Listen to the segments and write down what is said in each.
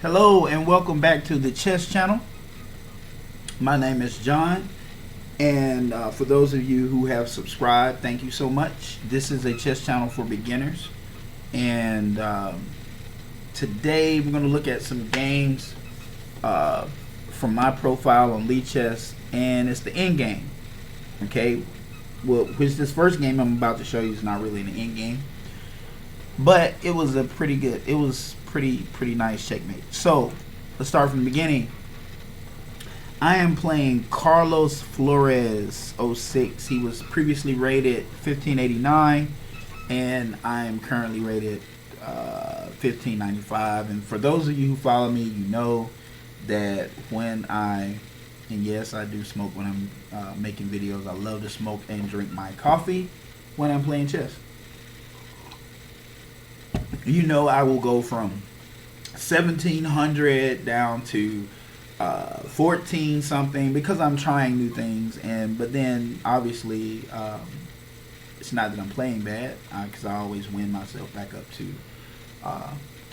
Hello and welcome back to the chess channel. My name is John, and for those of you who have subscribed, thank you so much. This is a chess channel for beginners, and today we're going to look at some games from my profile on Lead Chess, and it's the Engame. Okay, well, which this first game I'm about to show you is not really an Engame, but it was a pretty nice checkmate. So let's start from the beginning. I am playing Carlos Flores 06. He was previously rated 1589, and I am currently rated 1595. And for those of you who follow me, you know that and yes, I do smoke when I'm making videos. I love to smoke and drink my coffee when I'm playing chess. You know, I will go from 1700 down to 14 something because I'm trying new things, but then obviously it's not that I'm playing bad, because I always win myself back up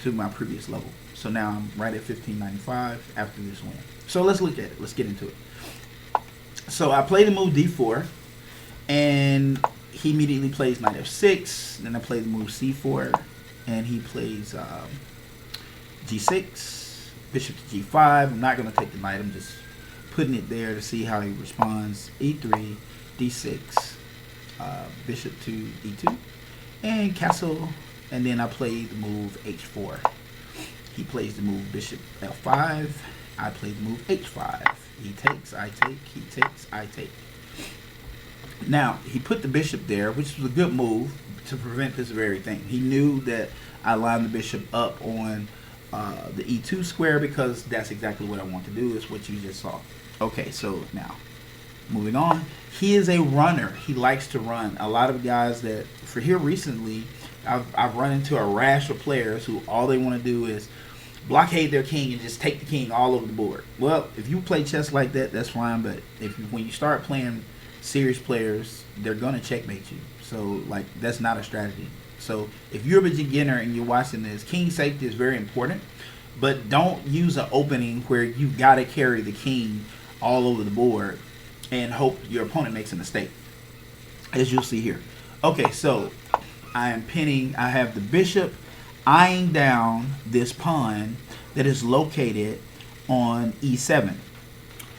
to my previous level. So now I'm right at 1595 after this win. So let's look at it. Let's get into it. So I play the move d4, and he immediately plays knight f6. Then I play the move c4, and he plays g6, bishop to g5. I'm not going to take the knight. I'm just putting it there to see how he responds. e3, d6, bishop to e2, and castle. And then I play the move h4. He plays the move bishop f5. I play the move h5. He takes, I take, he takes, I take. Now, he put the bishop there, which was a good move to prevent this very thing. He knew that I lined the bishop up on the e2 square, because that's exactly what I want to do, is what you just saw. Okay, so now, moving on. He is a runner. He likes to run. A lot of guys that, for here recently, I've run into a rash of players who all they want to do is blockade their king and just take the king all over the board. Well, if you play chess like that, that's fine, but when you start playing serious players, they're going to checkmate you. So, like, that's not a strategy. So, if you're a beginner and you're watching this, king safety is very important, but don't use an opening where you've got to carry the king all over the board and hope your opponent makes a mistake, as you'll see here. Okay, so I am pinning. I have the bishop eyeing down this pawn that is located on e7,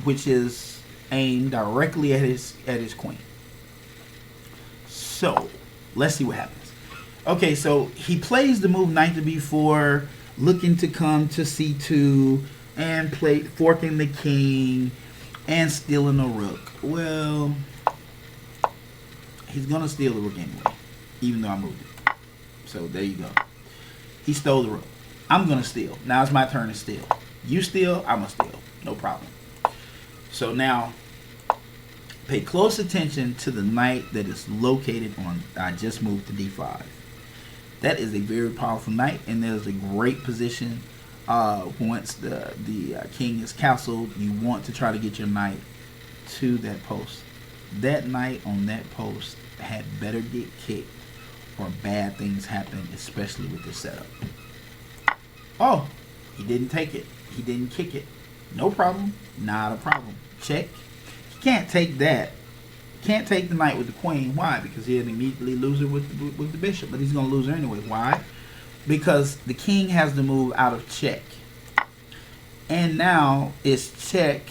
which is aimed directly at his queen. So let's see what happens. Okay, so he plays the move knight to b4, looking to come to c2 and forking the king and stealing the rook. Well, he's gonna steal the rook anyway, even though I moved it. So there you go. He stole the rook. I'm gonna steal. Now it's my turn to steal. You steal, I'm gonna steal. No problem. So now, pay close attention to the knight that is located on, I just moved to d5. That is a very powerful knight, and there's a great position. Once the king is castled, you want to try to get your knight to that post. That knight on that post had better get kicked, or bad things happen, especially with this setup. Oh, he didn't take it. He didn't kick it. No problem. Not a problem. Check. He can't take that. Can't take the knight with the queen. Why? Because he'll immediately lose her with the bishop. But he's going to lose her anyway. Why? Because the king has to move out of check. And now it's check.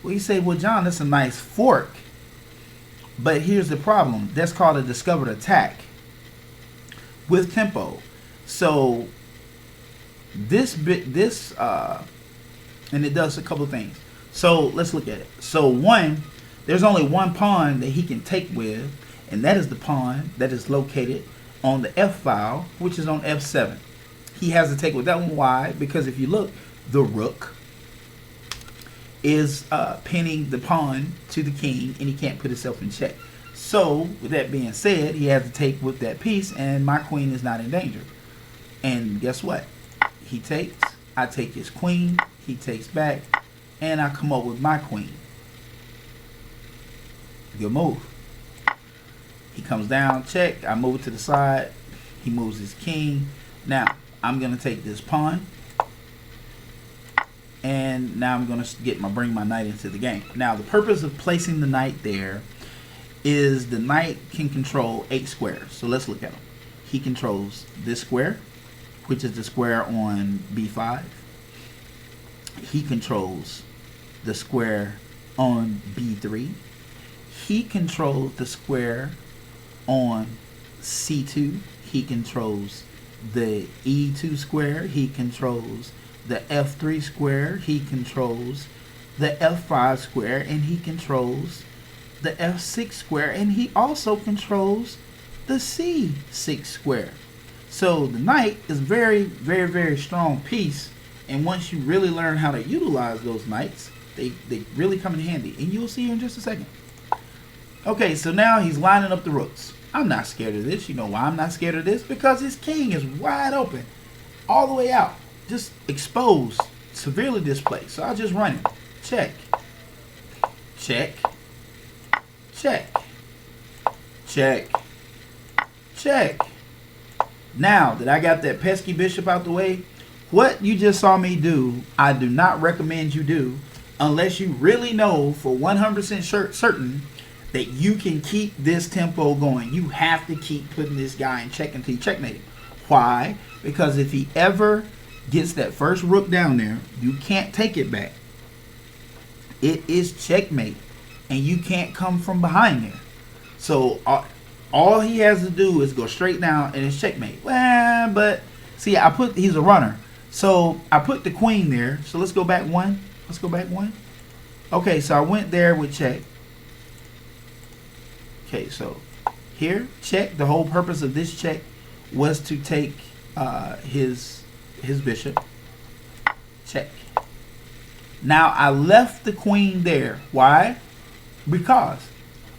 Well, you say, well, John, that's a nice fork. But here's the problem. That's called a discovered attack with tempo. So and it does a couple of things. So let's look at it. So one, there's only one pawn that he can take with, and that is the pawn that is located on the F file, which is on F7. He has to take with that one. Why? Because if you look, the rook is pinning the pawn to the king, and he can't put himself in check. So with that being said, he has to take with that piece, and my queen is not in danger. And guess what? He takes, I take his queen, he takes back, and I come up with my queen. Good move. He comes down, check, I move it to the side, he moves his king. Now, I'm going to take this pawn, And now I'm going to bring my knight into the game. Now the purpose of placing the knight there is the knight can control 8 squares. So let's look at him. He controls this square, which is the square on b5. He controls the square on b3. He controls the square on c2. He controls the e2 square. He controls the f3 square. He controls the f5 square, and he controls the f6 square, and he also controls the c6 square. So the knight is very, very, very strong piece, and once you really learn how to utilize those knights, they really come in handy, and you'll see in just a second. Okay, so now he's lining up the rooks. I'm not scared of this. You know why I'm not scared of this? Because his king is wide open, all the way out, just exposed, severely displaced. So I'll just run it. Check. Check. Check. Check. Check. Now that I got that pesky bishop out the way, what you just saw me do, I do not recommend you do unless you really know for 100% certain that you can keep this tempo going. You have to keep putting this guy in check until you checkmate him. Why? Because if he ever gets that first rook down there, you can't take it back. It is checkmate, and you can't come from behind there. So all he has to do is go straight down, and it's checkmate. Well, but see, he's a runner, so I put the queen there. So let's go back one. Let's go back one. Okay, so I went there with check. Okay, so here, check. The whole purpose of this check was to take his bishop. Check. Now I left the queen there. Why? Because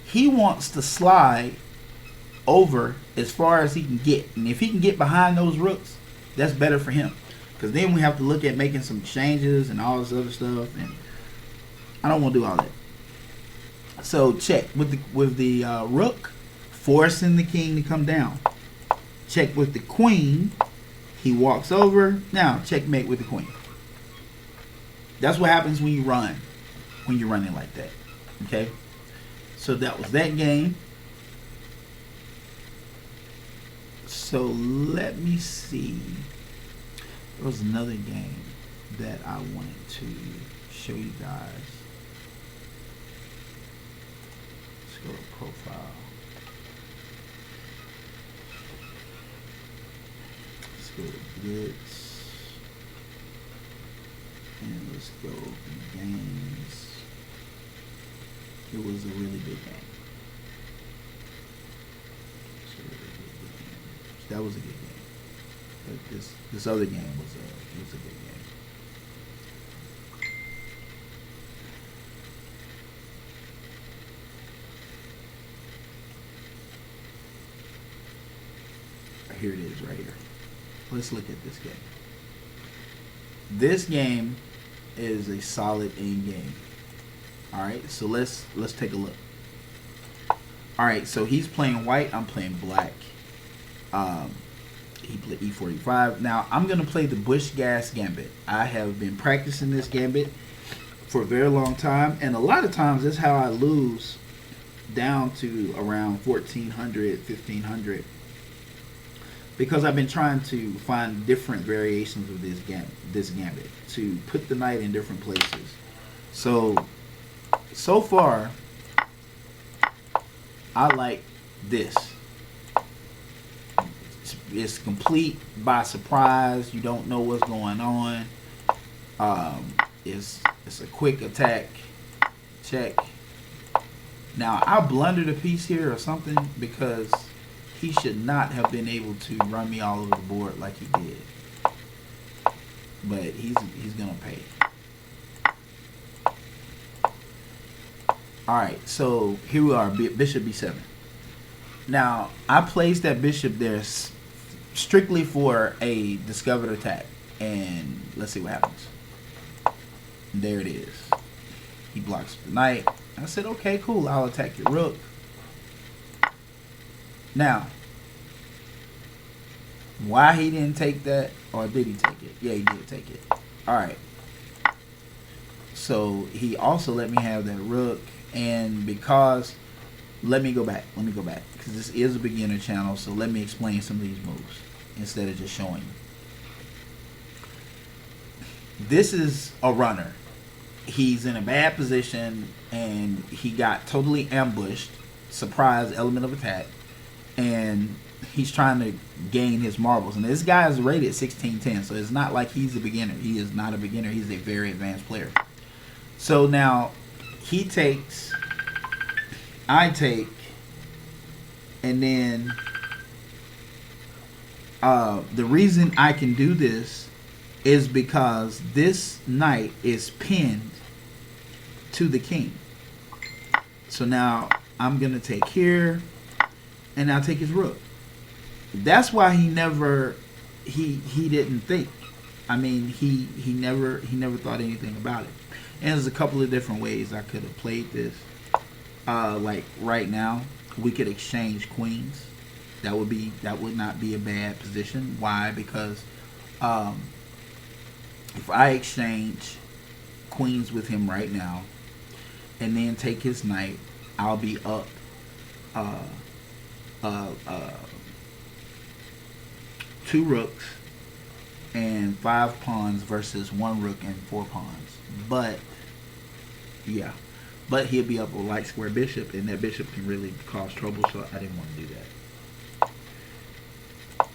he wants to slide over as far as he can get. And if he can get behind those rooks, that's better for him. Because then we have to look at making some exchanges and all this other stuff. And I don't want to do all that. So check with the rook, forcing the king to come down. Check with the queen. He walks over. Now checkmate with the queen. That's what happens when you run. When you're running like that. Okay. So that was that game. So let me see. There was another game that I wanted to show you guys. Let's go to profile. Let's go to Blitz. And let's go to games. It was a really big game. That was a good game. But this other game was a good game. Here it is right here. Let's look at this game. This game is a solid Engame. Alright, so let's take a look. Alright, so he's playing white, I'm playing black. He played e45. Now I'm gonna play the Bush Gas Gambit. I have been practicing this gambit for a very long time, and a lot of times that's how I lose down to around 1400, 1500, because I've been trying to find different variations of this gambit to put the knight in different places. So far I like this. It's complete by surprise. You don't know what's going on. It's a quick attack. Check. Now I blundered a piece here or something, because he should not have been able to run me all over the board like he did. But he's gonna pay. Alright, so here we are, bishop b7. Now I placed that bishop there strictly for a discovered attack, and let's see what happens. There it is. He blocks the knight. I said, okay, cool, I'll attack your rook. Now, why he didn't take that, or did he take it? Yeah, he did take it. Alright. So he also let me have that rook, and because let me go back because this is a beginner channel, so let me explain some of these moves instead of just showing you. This is a runner. He's in a bad position and he got totally ambushed, surprise element of attack, and he's trying to gain his marbles. And this guy is rated 1610, so it's not like he's a beginner. He is not a beginner. He's a very advanced player. So now he takes, I take, and then the reason I can do this is because this knight is pinned to the king. So now I'm gonna take here, and I'll take his rook. That's why he never didn't think. I mean, he never thought anything about it. And there's a couple of different ways I could have played this. Like right now, we could exchange queens. That would not be a bad position. Why? Because if I exchange queens with him right now and then take his knight, I'll be up 2 rooks and 5 pawns versus 1 rook and 4 pawns. But yeah, but he'll be up a light square bishop, and that bishop can really cause trouble, so I didn't want to do that.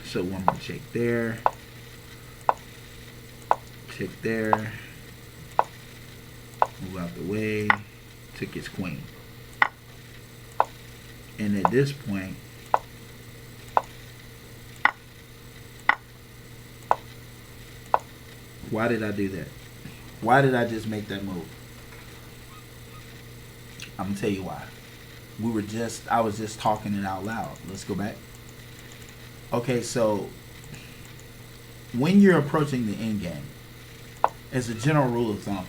So one more check there, check there, move out the way, took his queen. And at this point, why did I do that? Why did I just make that move? I'm gonna tell you why. I was just talking it out loud. Let's go back. Okay, so when you're approaching the end game, as a general rule of thumb,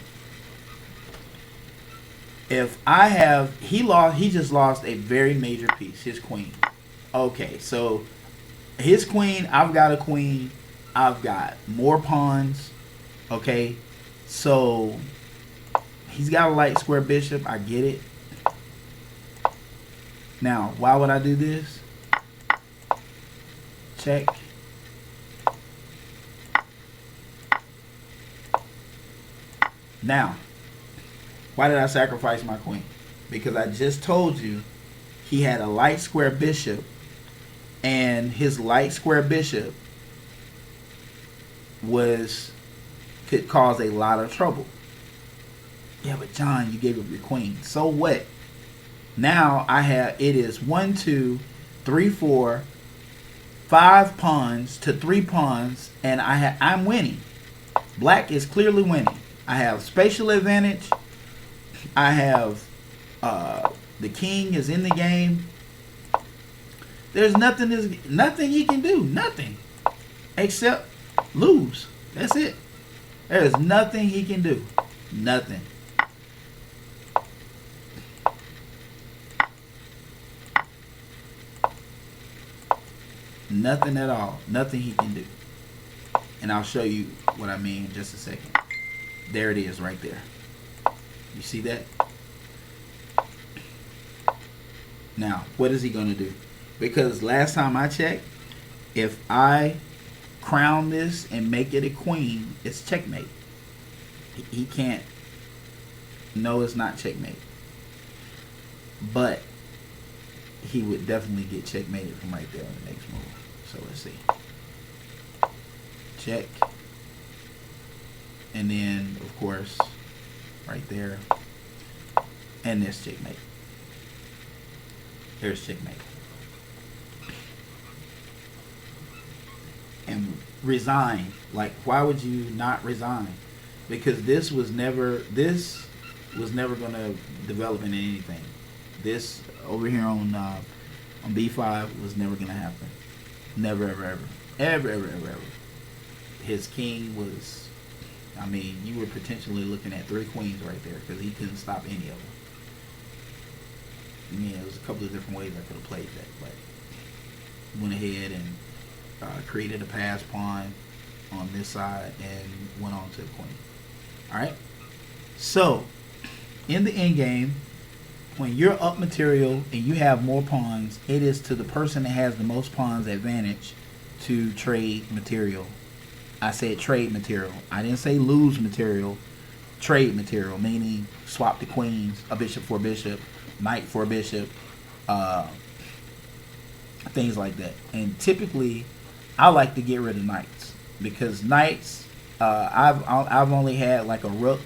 if I have, he just lost a very major piece, his queen. Okay, so his queen, I've got a queen, I've got more pawns. Okay, so he's got a light square bishop, I get it. Now, why would I do this? Check. Now, why did I sacrifice my queen? Because I just told you he had a light square bishop, and his light square bishop could cause a lot of trouble. Yeah, but John, you gave up your queen. So what? Now it is 1, 2, 3, 4, 5 pawns to 3 pawns, and I'm winning. Black is clearly winning. I have spatial advantage. I have the king is in the game. There's nothing he can do. Nothing except lose. That's it. There is nothing he can do. Nothing. Nothing at all. Nothing he can do. And I'll show you what I mean in just a second. There it is right there. You see that? Now, what is he going to do? Because last time I checked, if I crown this and make it a queen, it's checkmate. He can't. No, it's not checkmate. But he would definitely get checkmated from right there on the next move. So let's see. Check. And then, of course, right there. And there's checkmate. There's checkmate. And resign. Like, why would you not resign? Because this was never going to develop into anything. This over here on B5 was never going to happen. Never, ever, ever. Ever, ever, ever, ever. His king was, I mean, you were potentially looking at 3 queens right there because he couldn't stop any of them. I mean, there was a couple of different ways I could have played that, but went ahead and created a pass pawn on this side and went on to the queen. Alright? So, in the end game, when you're up material and you have more pawns, it is to the person that has the most pawns advantage to trade material. I said trade material. I didn't say lose material. Trade material, meaning swap the queens, a bishop for a bishop, knight for a bishop, uh, things like that. And typically, I like to get rid of knights because knights, I've only had like a rook,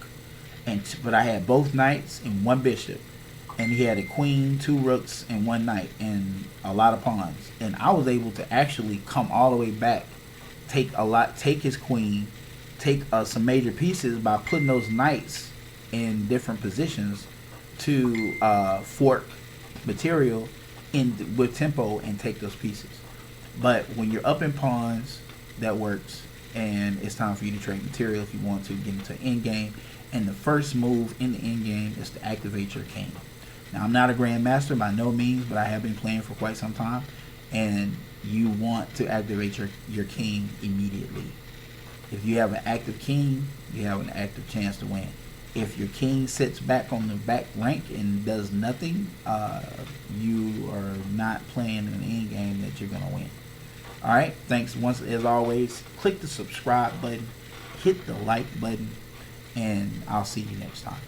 but I had both knights and one bishop, and he had a queen, two rooks, and one knight, and a lot of pawns. And I was able to actually come all the way back, take his queen, take some major pieces by putting those knights in different positions to fork material in with tempo and take those pieces. But when you're up in pawns, that works, and it's time for you to trade material if you want to get into end game. And the first move in the end game is to activate your king. Now, I'm not a grandmaster by no means, but I have been playing for quite some time, and you want to activate your king immediately. If you have an active king, you have an active chance to win. If your king sits back on the back rank and does nothing, you are not playing an end game that you're going to win. Alright, thanks once as always. Click the subscribe button, hit the like button, and I'll see you next time.